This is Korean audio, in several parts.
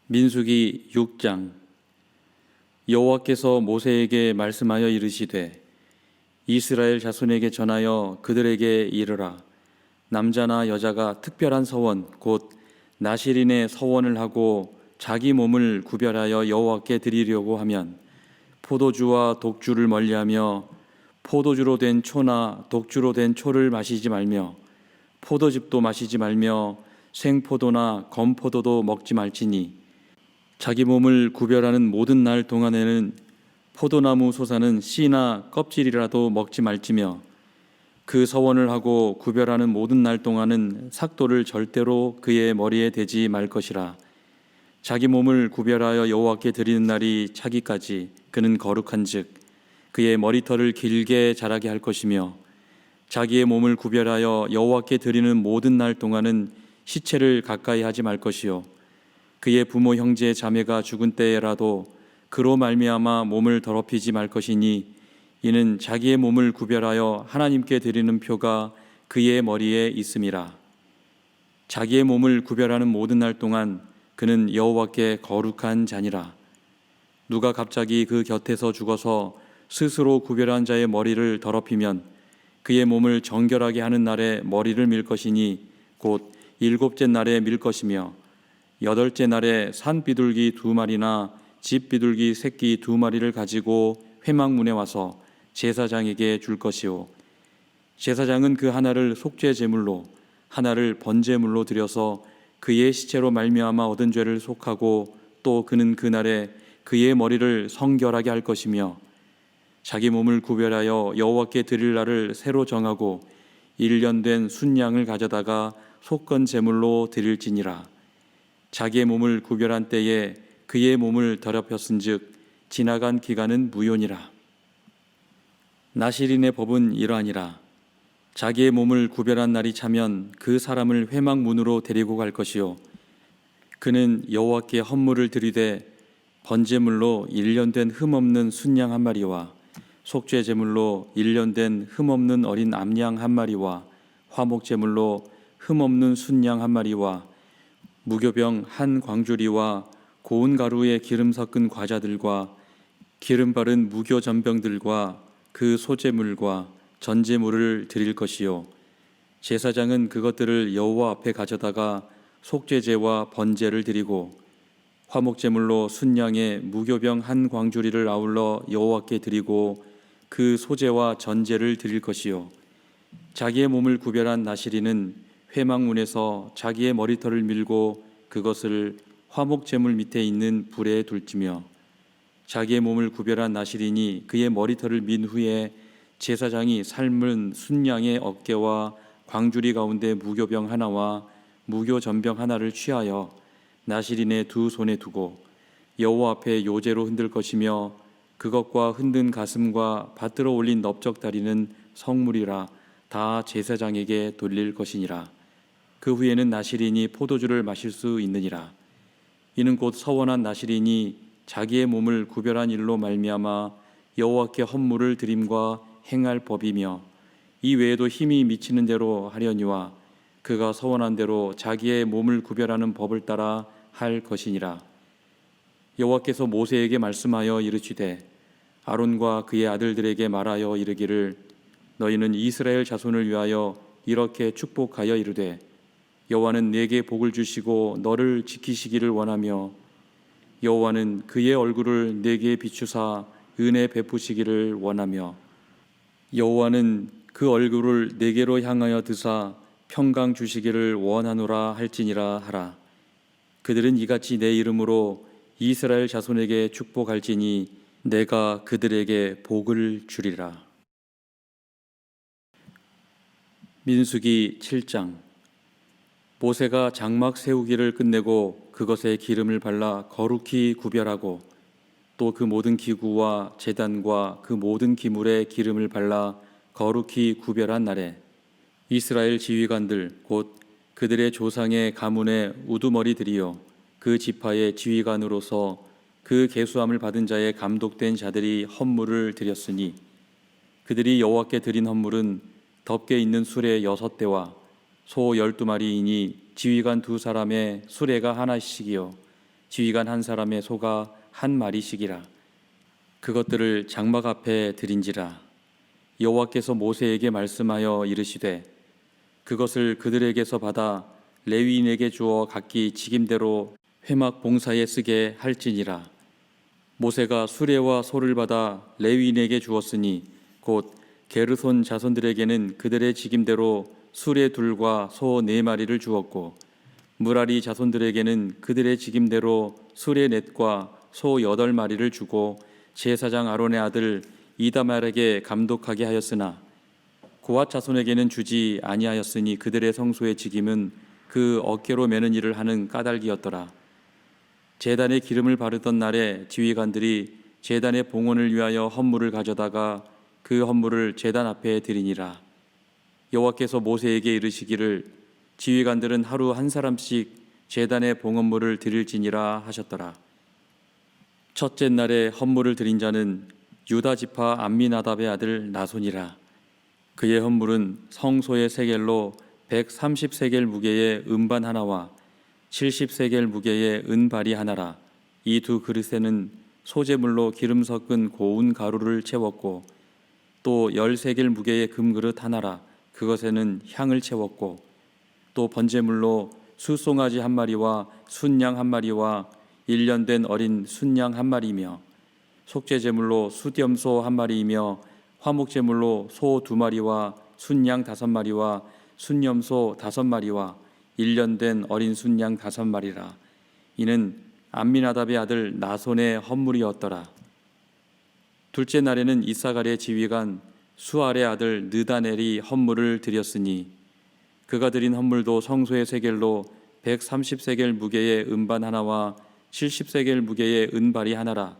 민수기 6장. 여호와께서 모세에게 말씀하여 이르시되 이스라엘 자손에게 전하여 그들에게 이르라. 남자나 여자가 특별한 서원 곧 나실인의 서원을 하고 자기 몸을 구별하여 여호와께 드리려고 하면 포도주와 독주를 멀리하며 포도주로 된 초나 독주로 된 초를 마시지 말며 포도즙도 마시지 말며 생포도나 검포도도 먹지 말지니 자기 몸을 구별하는 모든 날 동안에는 포도나무 솟아는 씨나 껍질이라도 먹지 말지며 그 서원을 하고 구별하는 모든 날 동안은 삭도를 절대로 그의 머리에 대지 말 것이라. 자기 몸을 구별하여 여호와께 드리는 날이 차기까지 그는 거룩한즉 그의 머리털을 길게 자라게 할 것이며 자기의 몸을 구별하여 여호와께 드리는 모든 날 동안은 시체를 가까이 하지 말 것이요 그의 부모 형제 자매가 죽은 때에라도 그로 말미암아 몸을 더럽히지 말 것이니 이는 자기의 몸을 구별하여 하나님께 드리는 표가 그의 머리에 있음이라. 자기의 몸을 구별하는 모든 날 동안 그는 여호와께 거룩한 자니라. 누가 갑자기 그 곁에서 죽어서 스스로 구별한 자의 머리를 더럽히면 그의 몸을 정결하게 하는 날에 머리를 밀 것이니 곧 일곱째 날에 밀 것이며 여덟째 날에 산 비둘기 2마리나 집 비둘기 새끼 2마리를 가지고 회막문에 와서 제사장에게 줄 것이요 제사장은 그 하나를 속죄 제물로 하나를 번제물로 드려서 그의 시체로 말미암아 얻은 죄를 속하고 또 그는 그날에 그의 머리를 성결하게 할 것이며 자기 몸을 구별하여 여호와께 드릴 날을 새로 정하고 1년 된 순양을 가져다가 속건 제물로 드릴지니라. 자기의 몸을 구별한 때에 그의 몸을 더럽혔은즉 지나간 기간은 무효니라. 나실인의 법은 이러하니라. 자기의 몸을 구별한 날이 차면 그 사람을 회막문으로 데리고 갈 것이요 그는 여호와께 헌물을 드리되 번제물로 1년 된 흠없는 순양 1마리와 속죄 제물로 1년 된 흠없는 어린 암양 1마리와 화목제물로 흠없는 순양 1마리와 무교병 1광주리와 고운 가루에 기름 섞은 과자들과 기름 바른 무교 전병들과 그 소제물과 전제물을 드릴 것이요 제사장은 그것들을 여호와 앞에 가져다가 속죄제와 번제를 드리고 화목제물로 순양의 무교병 1광주리를 아울러 여호와께 드리고 그 소제와 전제를 드릴 것이요 자기의 몸을 구별한 나실인은 회막문에서 자기의 머리털을 밀고 그것을 화목제물 밑에 있는 불에 둘지며 자기의 몸을 구별한 나실인이 그의 머리털을 민 후에 제사장이 삶은 순양의 어깨와 광주리 가운데 무교병 하나와 무교 전병 하나를 취하여 나실인의 2 손에 두고 여호와 앞에 요제로 흔들 것이며 그것과 흔든 가슴과 받들어 올린 넓적 다리는 성물이라 다 제사장에게 돌릴 것이니라. 그 후에는 나실인이 포도주를 마실 수 있느니라. 이는 곧 서원한 나실인이 자기의 몸을 구별한 일로 말미암아 여호와께 헌물을 드림과 행할 법이며 이 외에도 힘이 미치는 대로 하려니와 그가 서원한 대로 자기의 몸을 구별하는 법을 따라 할 것이니라. 여호와께서 모세에게 말씀하여 이르시되 아론과 그의 아들들에게 말하여 이르기를 너희는 이스라엘 자손을 위하여 이렇게 축복하여 이르되 여호와는 네게 복을 주시고 너를 지키시기를 원하며 여호와는 그의 얼굴을 네게 비추사 은혜 베푸시기를 원하며 여호와는 그 얼굴을 네게로 향하여 드사 평강 주시기를 원하노라 할지니라 하라. 그들은 이같이 내 이름으로 이스라엘 자손에게 축복할지니 내가 그들에게 복을 주리라. 민수기 7장. 모세가 장막 세우기를 끝내고 그것에 기름을 발라 거룩히 구별하고 또 그 모든 기구와 제단과 그 모든 기물에 기름을 발라 거룩히 구별한 날에 이스라엘 지휘관들 곧 그들의 조상의 가문의 우두머리들이요 그 지파의 지휘관으로서 그 계수함을 받은 자의 감독된 자들이 헌물을 드렸으니 그들이 여호와께 드린 헌물은 덮개 있는 수레 6대와 소 12마리이니 지휘관 2사람의 수레가 하나씩이요 지휘관 한 사람의 소가 한 마리씩이라. 그것들을 장막 앞에 드린지라. 여호와께서 모세에게 말씀하여 이르시되 그것을 그들에게서 받아 레위인에게 주어 각기 직임대로 회막 봉사에 쓰게 할지니라. 모세가 수레와 소를 받아 레위인에게 주었으니 곧 게르손 자손들에게는 그들의 직임대로 수레 둘과 소 네 마리를 주었고 무라리 자손들에게는 그들의 직임대로 수레 넷과 소 여덟 마리를 주고 제사장 아론의 아들 이다말에게 감독하게 하였으나 고앗 자손에게는 주지 아니하였으니 그들의 성소의 직임은 그 어깨로 매는 일을 하는 까닭이었더라. 제단에 기름을 바르던 날에 지휘관들이 제단의 봉헌을 위하여 헌물을 가져다가 그 헌물을 제단 앞에 드리니라. 여호와께서 모세에게 이르시기를 지휘관들은 하루 한 사람씩 제단의 봉헌물을 드릴지니라 하셨더라. 첫째 날에 헌물을 드린 자는 유다 지파 암미나답의 아들 나손이라. 그의 헌물은 성소의 세겔로 130세겔 무게의 음반 하나와 70세겔 무게의 은발이 하나라. 이 두 그릇에는 소재물로 기름 섞은 고운 가루를 채웠고 또 10세겔 무게의 금그릇 하나라. 그것에는 향을 채웠고 또 번제물로 수송아지 한 마리와 순양 한 마리와 1년 된 어린 순양 한 마리며 속죄제물로 수염소 한 마리이며 화목제물로 소 2마리와 순양 5마리와 순염소 5마리와 1년 된 어린 순양 5마리라. 이는 암미나답의 아들 나손의 헌물이었더라. 둘째 날에는 이사갈의 지휘관 수알의 아들 느다넬이 헌물을 드렸으니 그가 드린 헌물도 성소의 세겔로 130세겔 무게의 음반 하나와 70세겔 무게의 은발이 하나라.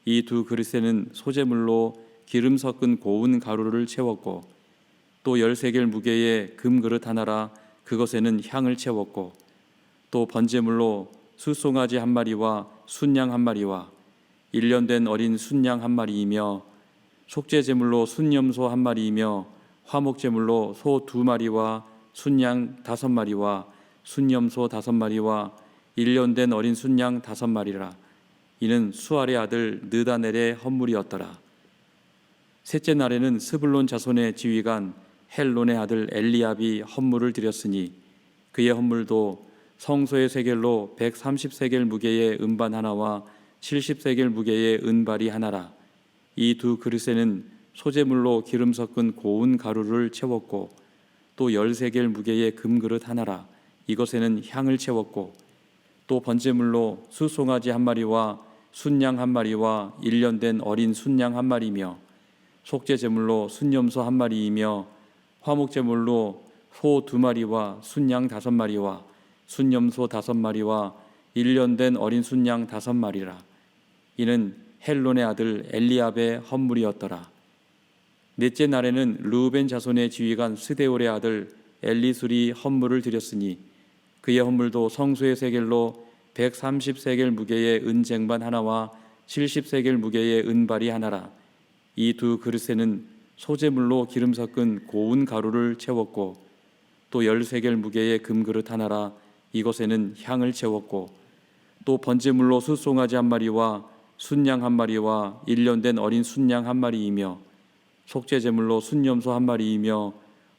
이 두 그릇에는 소재물로 기름 섞은 고운 가루를 채웠고 또 10세겔 무게의 금그릇 하나라. 그것에는 향을 채웠고 또 번제물로 수송아지 한 마리와 순양 한 마리와 1년 된 어린 순양 한 마리이며 속죄제물로 순염소 한 마리이며 화목제물로 소 2마리와 순양 5마리와 순염소 5마리와 1년 된 어린 순양 5마리라. 이는 수알의 아들 느다넬의 헌물이었더라. 셋째 날에는 스불론 자손의 지휘관 헬론의 아들 엘리압이 헌물을 드렸으니 그의 헌물도 성소의 세겔로 130세겔 무게의 음반 하나와 70세겔 무게의 은발이 하나라. 이 두 그릇에는 소재물로 기름 섞은 고운 가루를 채웠고 또 10세겔 무게의 금그릇 하나라. 이것에는 향을 채웠고 또 번제물로 수송아지 한 마리와 순양 한 마리와 1년 된 어린 순양 한 마리며 속죄제물로 순염소 한 마리이며 화목제물로 소 2마리와 순양 5마리와 순염소 5마리와 1년 된 어린 순양 5마리라. 이는 헬론의 아들 엘리압의 헌물이었더라. 넷째 날에는 르우벤 자손의 지휘관 스데올의 아들 엘리술이 헌물을 드렸으니 그의 헌물도 성소의 세겔로 130세겔 무게의 은쟁반 하나와 70세겔 무게의 은발이 하나라. 이 두 그릇에는 소재물로 기름 섞은 고운 가루를 채웠고 또 10세겔 무게의 금그릇 하나라. 이것에는 향을 채웠고 또 번제물로 수송아지 한 마리와 순양 한 마리와 1년 된 어린 순양 한 마리이며 속죄제물로 순염소 한 마리이며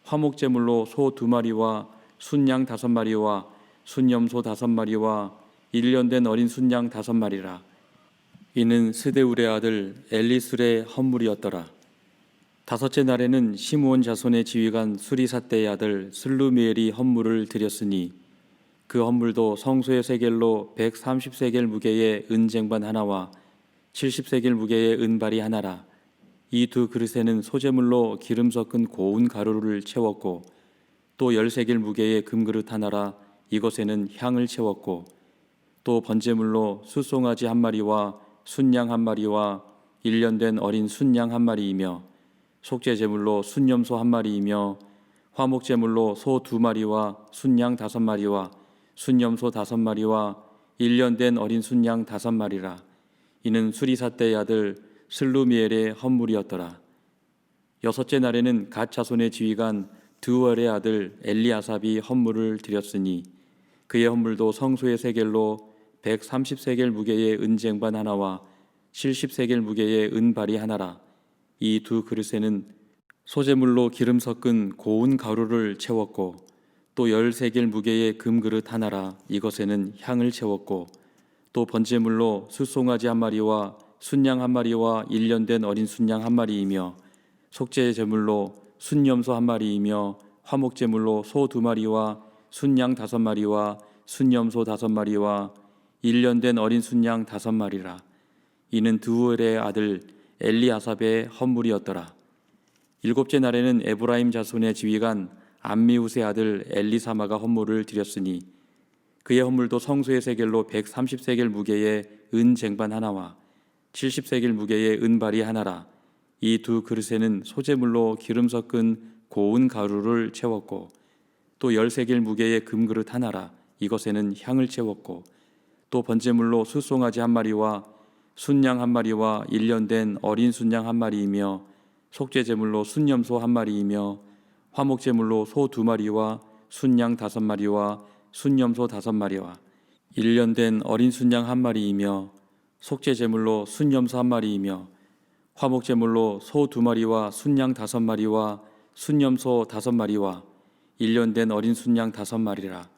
화목제물로 소 2마리와 순양 5마리와 순염소 5마리와 1년 된 어린 순양 5마리라. 이는 스데울의 아들 엘리술의 헌물이었더라. 다섯째 날에는 시므온 자손의 지휘관 수리삿대의 아들 슬루미엘이 헌물을 드렸으니 그 헌물도 성소의 세겔로 130세겔 무게의 은쟁반 하나와 70세겔 무게의 은발이 하나라. 이 두 그릇에는 소재물로 기름 섞은 고운 가루를 채웠고 또 10세겔 무게의 금그릇 하나라. 이것에는 향을 채웠고 또 번제물로 수송아지 한 마리와 순양 한 마리와 1년 된 어린 순양 한 마리이며 속죄제물로 순염소 한 마리이며 화목제물로 소 2마리와 순양 5마리와 순염소 5마리와 1년 된 어린 순양 5마리라. 이는 수리삿대의 아들 슬루미엘의 헌물이었더라. 여섯째 날에는 갓 자손의 지휘관 드우엘의 아들 엘리아삽이 헌물을 드렸으니 그의 헌물도 성소의 세겔로 130세겔 무게의 은쟁반 하나와 70세겔 무게의 은발이 하나라. 이 두 그릇에는 소재물로 기름 섞은 고운 가루를 채웠고 또 10세겔 무게의 금그릇 하나라. 이것에는 향을 채웠고 또 번제물로 숫송아지 한 마리와 순양 한 마리와 1년 된 어린 순양 한 마리이며 속죄 제물로 순염소 한 마리이며 화목 제물로 소 2마리와 순양 5마리와 순염소 5마리와 1년 된 어린 순양 5마리라. 이는 드우엘의 아들 엘리아삽의 헌물이었더라. 일곱째 날에는 에브라임 자손의 지휘관 암미우스의 아들 엘리사마가 헌물을 드렸으니 그의 헌물도 성소의 세겔로 130세겔 무게의 은 쟁반 하나와 70세겔 무게의 은발이 하나라. 이 두 그릇에는 소재물로 기름 섞은 고운 가루를 채웠고 또 10세겔 무게의 금그릇 하나라. 이것에는 향을 채웠고 또 번제물로 숫송아지 한 마리와 순양 한 마리와 1년 된 어린 순양 한 마리이며 속죄제물로 순염소 한 마리이며 화목제물로 소 2마리와 순양 5마리와 순염소 5마리와 1년 된 어린 순양 한 마리이며 속죄제물로 순염소 한 마리이며 화목제물로 소 2마리와 순양 5마리와 순염소 5마리와 1년 된 어린 순양 5마리라.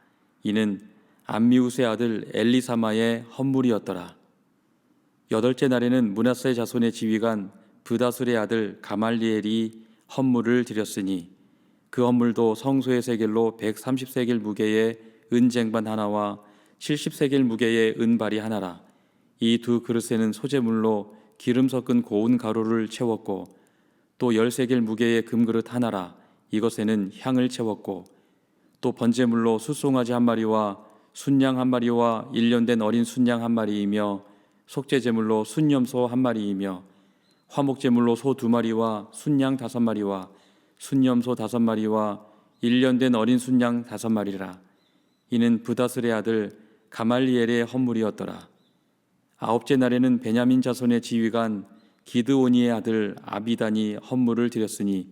이는 암미우스의 아들 엘리사마의 헌물이었더라. 여덟째 날에는 므낫세 자손의 지휘관 브다술의 아들 가말리엘이 헌물을 드렸으니 그 헌물도 성소의 세겔로 130세겔 무게의 은쟁반 하나와 70세겔 무게의 은발이 하나라. 이 두 그릇에는 소재물로 기름 섞은 고운 가루를 채웠고 또 10세겔 무게의 금그릇 하나라. 이것에는 향을 채웠고 또 번제물로 숫송아지 한 마리와 순양 한 마리와 1년 된 어린 순양 한 마리이며 속죄제물로 순염소 한 마리이며 화목제물로 소 2마리와 순양 5마리와 순염소 5마리와 1년 된 어린 순양 5마리라. 이는 브다슬의 아들 가말리엘의 헌물이었더라. 아홉째 날에는 베냐민 자손의 지휘관 기드오니의 아들 아비단이 헌물을 드렸으니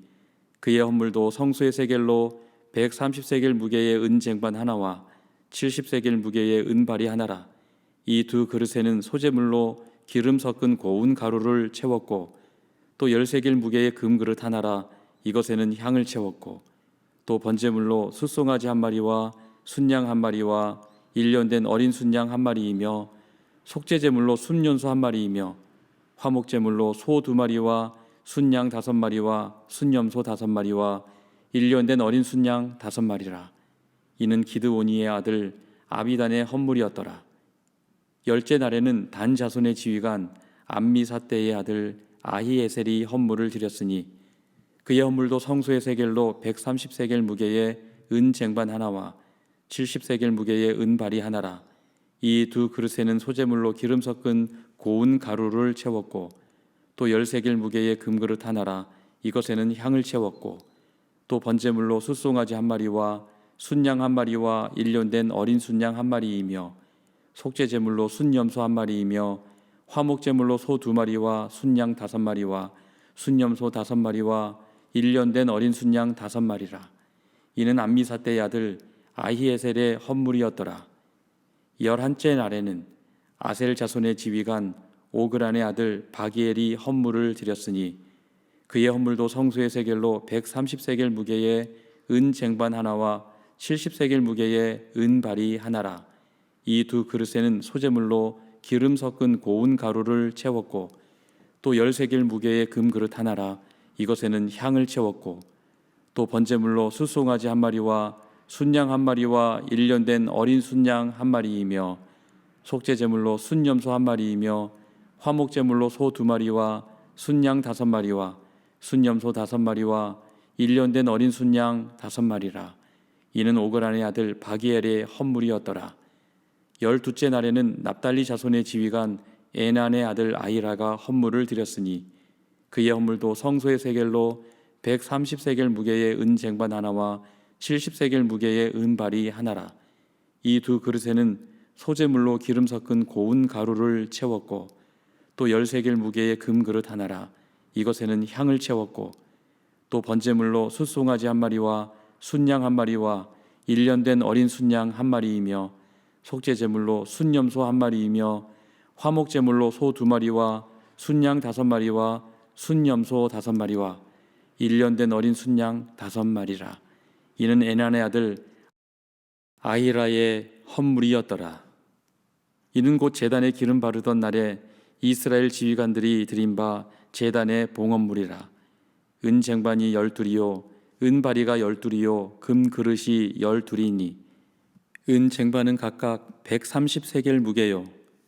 그의 헌물도 성소의 세겔로 130세겔 무게의 은쟁반 하나와 70세겔 무게의 은발이 하나라. 이 두 그릇에는 소재물로 기름 섞은 고운 가루를 채웠고 또 10세겔 무게의 금그릇 하나라. 이것에는 향을 채웠고 또 번제물로 숫송아지 한 마리와 순양 한 마리와 1년 된 어린 순양 한 마리이며 속죄제물로 순염소 한 마리이며 화목제물로 소 2마리와 순양 5마리와 순염소 5마리와 1년 된 어린 순양 5마리라. 이는 기드오니의 아들 아비단의 헌물이었더라. 열째 날에는 단 자손의 지휘관 암미사떼의 아들 아히에셀이 헌물을 드렸으니 그의 헌물도 성소의 세겔로 130세겔 무게의 은쟁반 하나와 70세겔 무게의 은발이 하나라. 이 두 그릇에는 소재물로 기름 섞은 고운 가루를 채웠고 또 10세겔 무게의 금그릇 하나라. 이것에는 향을 채웠고 또 번제물로 숫송아지 한 마리와 순양 한 마리와 1년 된 어린 순양 한 마리이며 속죄제물로 순염소 한 마리이며 화목제물로 소 2마리와 순양 5마리와 순염소 5마리와 1년 된 어린 순양 5마리라. 이는 암미사떼의 아들 아히에셀의 헌물이었더라. 11째 날에는 아셀 자손의 지휘관 오그란의 아들 바기엘이 헌물을 드렸으니 그의 헌물도 성소의 세겔로 130세겔 무게의 은쟁반 하나와 70세겔 무게의 은발이 하나라. 이 두 그릇에는 소재물로 기름 섞은 고운 가루를 채웠고 또 10세겔 무게의 금그릇 하나라. 이것에는 향을 채웠고 또 번제물로 숫송아지 한 마리와 순양 한 마리와 1년 된 어린 순양 한 마리이며 속죄제물로 순염소 한 마리이며 화목제물로 소 2마리와 순양 5마리와 순염소 5마리와 1년 된 어린 순양 5마리라. 이는 오그란의 아들 바기엘의 헌물이었더라. 12째 날에는 납달리 자손의 지휘관 에난의 아들 아히라가 헌물을 드렸으니 그의 헌물도 성소의 세겔로 130세겔 무게의 은쟁반 하나와 70세겔 무게의 은발이 하나라. 이 두 그릇에는 소재물로 기름 섞은 고운 가루를 채웠고 또 10세겔 무게의 금그릇 하나라. 이것에는 향을 채웠고 또 번제물로 숫송아지 한 마리와 순양 한 마리와 1년 된 어린 순양 한 마리이며 속죄 제물로 순염소 1마리이며 화목 제물로 소 2마리와 순양 5마리와 순염소 5마리와 1년 된 어린 순양 5마리라. 이는 에난의 아들 아히라의 헌물이었더라. 이는 곧 제단에 기름 바르던 날에 이스라엘 지휘관들이 드린 바 제단의 봉헌물이라. 은 쟁반이 12이요 은 바리가 12이요 금 그릇이 12이니 은 쟁반은 각각 130세겔 무게요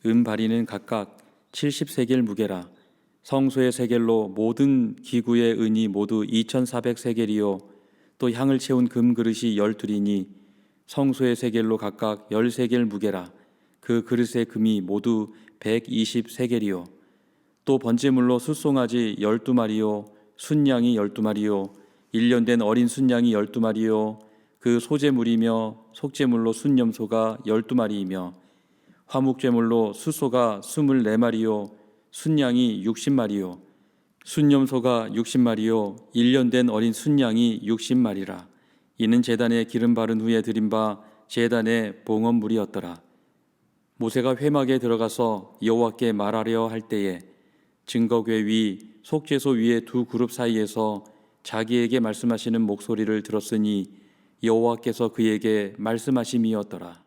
은 바리는 각각 70세겔 무게라. 성소의 세겔로 모든 기구의 은이 모두 2400세겔이요 또 향을 채운 금 그릇이 12이니 성소의 세겔로 각각 10세겔 무게라. 그 그릇의 금이 모두 120세겔이요 또 번제물로 숫송아지 12마리요 순양이 12마리요 1년 된 어린 순양이 12마리요 그 소제물이며 속제물로 순염소가 12마리이며 화목제물로 숫소가 24마리요 순양이 60마리요 순염소가 60마리요 1년 된 어린 순양이 60마리라. 이는 제단에 기름 바른 후에 드린 바 제단의 봉헌물이었더라. 모세가 회막에 들어가서 여호와께 말하려 할 때에 증거궤 위 속죄소 위에 두 그룹 사이에서 자기에게 말씀하시는 목소리를 들었으니 여호와께서 그에게 말씀하심이었더라.